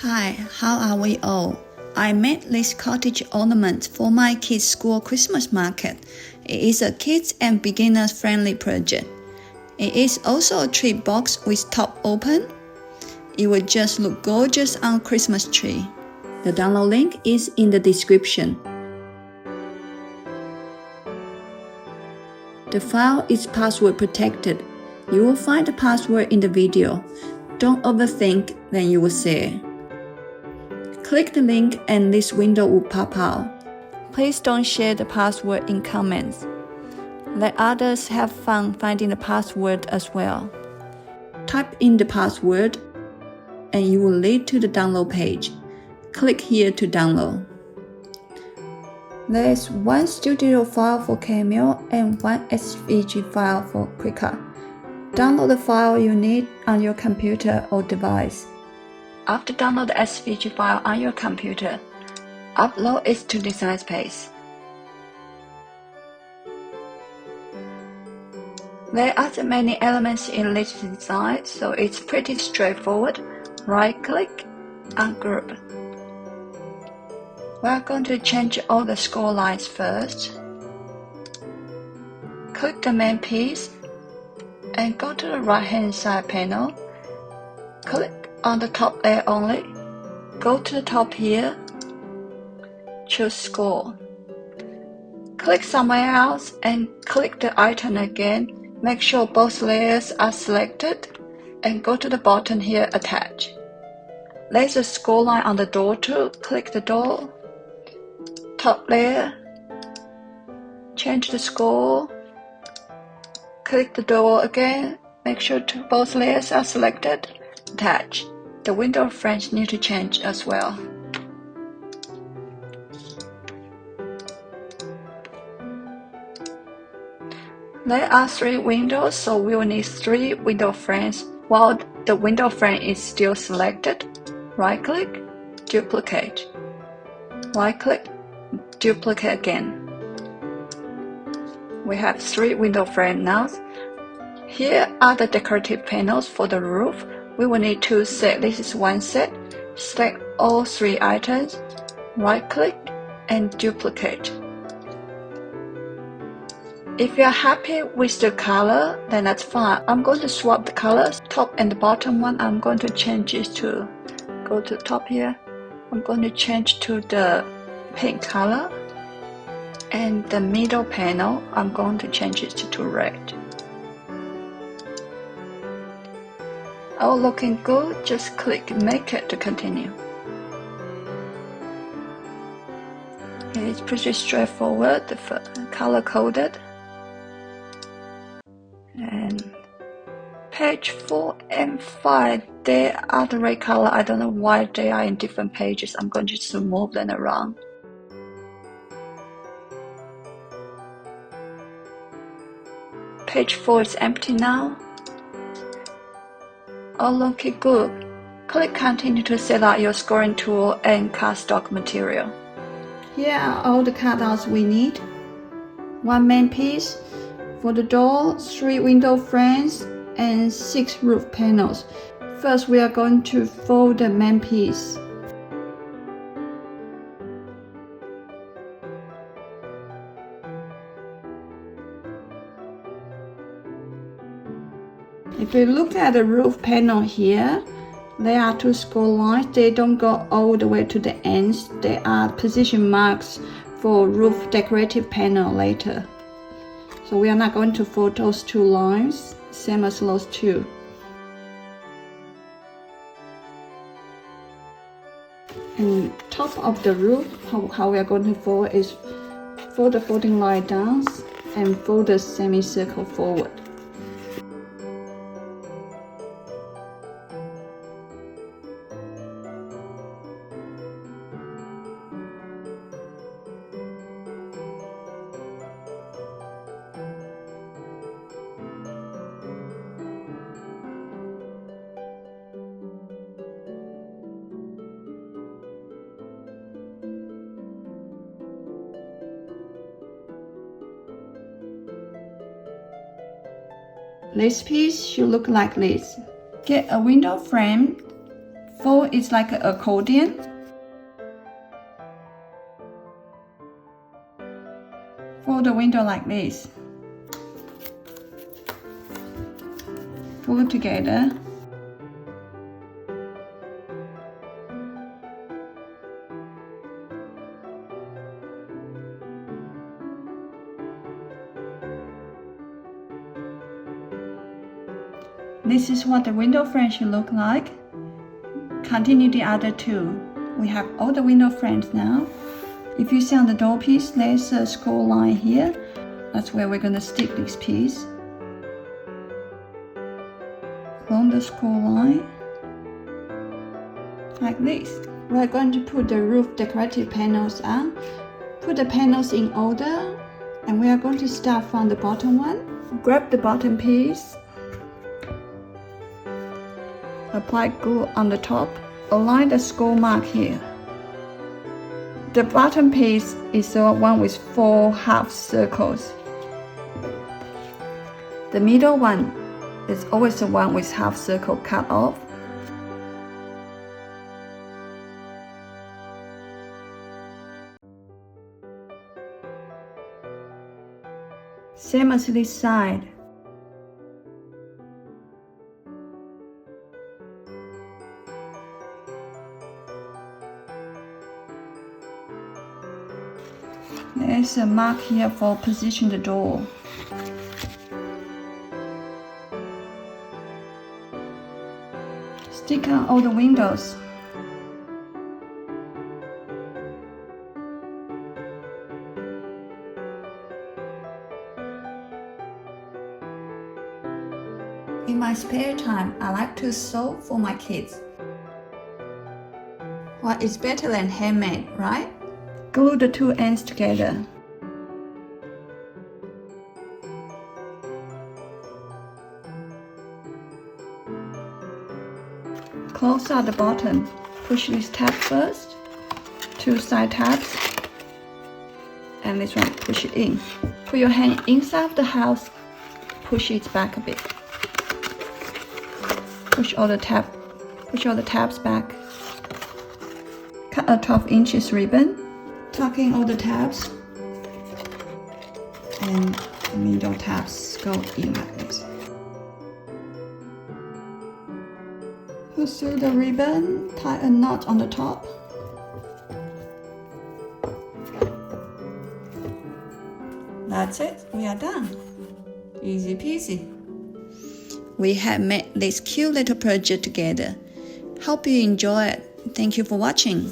Hi, how are we all? I made this cottage ornament for my kids' school Christmas market. It is a kids and beginners friendly project. It is also a tree box with top open. It will just look gorgeous on a Christmas tree. The download link is in the description. The file is password protected. You will find the password in the video. Don't overthink, then you will see it. Click the link and this window will pop out. Please don't share the password in comments. Let others have fun finding the password as well. Type in the password and you will lead to the download page. Click here to download. There is one studio file for Cameo and one SVG file for Cricut. Download the file you need on your computer or device. After download the SVG file on your computer, upload it to Design Space. There aren't many elements in this design, so it's pretty straightforward. Right-click, ungroup. We are going to change all the score lines first. Click the main piece and go to the right-hand side panel. Click on the top layer only. Go to the top here. Choose score. Click somewhere else and click the icon again. Make sure both layers are selected and go to the bottom here, attach. There's a score line on the door too. Click the door. Top layer. Change the score. Click the door again. Make sure both layers are selected. Attach. The window frames need to change as well. There are 3 windows, so we will need 3 window frames. While the window frame is still selected, right-click, duplicate. Right-click, duplicate again. We have 3 window frames now. Here are the decorative panels for the roof. We will need 2 sets. This is 1 set. Select all 3 items, right-click, and duplicate. If you are happy with the color, then that's fine. I'm going to swap the colors. Top and the bottom one, I'm going to change it to, go to the top here. I'm going to change to the pink color. And the middle panel, I'm going to change it to red. All looking good, just click Make It to continue. It's pretty straightforward, the color coded. And page 4 and 5, they are the red color. I don't know why they are in different pages. I'm going to just move them around. Page 4 is empty now. All looking good. Click Continue to set up your scoring tool and cardstock material. Here are all the cutouts we need. 1 main piece for the door, 3 window frames, and 6 roof panels. First, we are going to fold the main piece. If you look at the roof panel here, there are 2 score lines. They don't go all the way to the ends. They are position marks for roof decorative panel later. So we are not going to fold those 2 lines, same as those 2. And top of the roof, how we are going to fold is fold the folding line down and fold the semicircle forward. This piece should look like this. Get a window frame Fold is like an accordion. Fold the window like this. Fold together. This is what the window frame should look like. Continue the other two. We have all the window frames now. If you see on the door piece, there's a scroll line here. That's where we're going to stick this piece. Along the scroll line, like this. We're going to put the roof decorative panels on. Put the panels in order, and we are going to start from the bottom one. Grab the bottom piece. Apply glue on the top. Align the scroll mark here. The bottom piece is the one with 4 half circles. The middle one is always the one with half circle cut off. Same as this side. There's a mark here for position the door. Stick on all the windows. In my spare time, I like to sew for my kids. What is better than handmade, right? Glue the two ends together. Close out the bottom. Push this tab first. 2 side tabs. And this one, push it in. Put your hand inside of the house. Push it back a bit. Push all the tabs back. Cut a 12 inches ribbon. Tuck in all the tabs, and the middle tabs go in like this. Pursue the ribbon, tie a knot on the top. That's it, we are done. Easy peasy. We have made this cute little project together. Hope you enjoy it. Thank you for watching.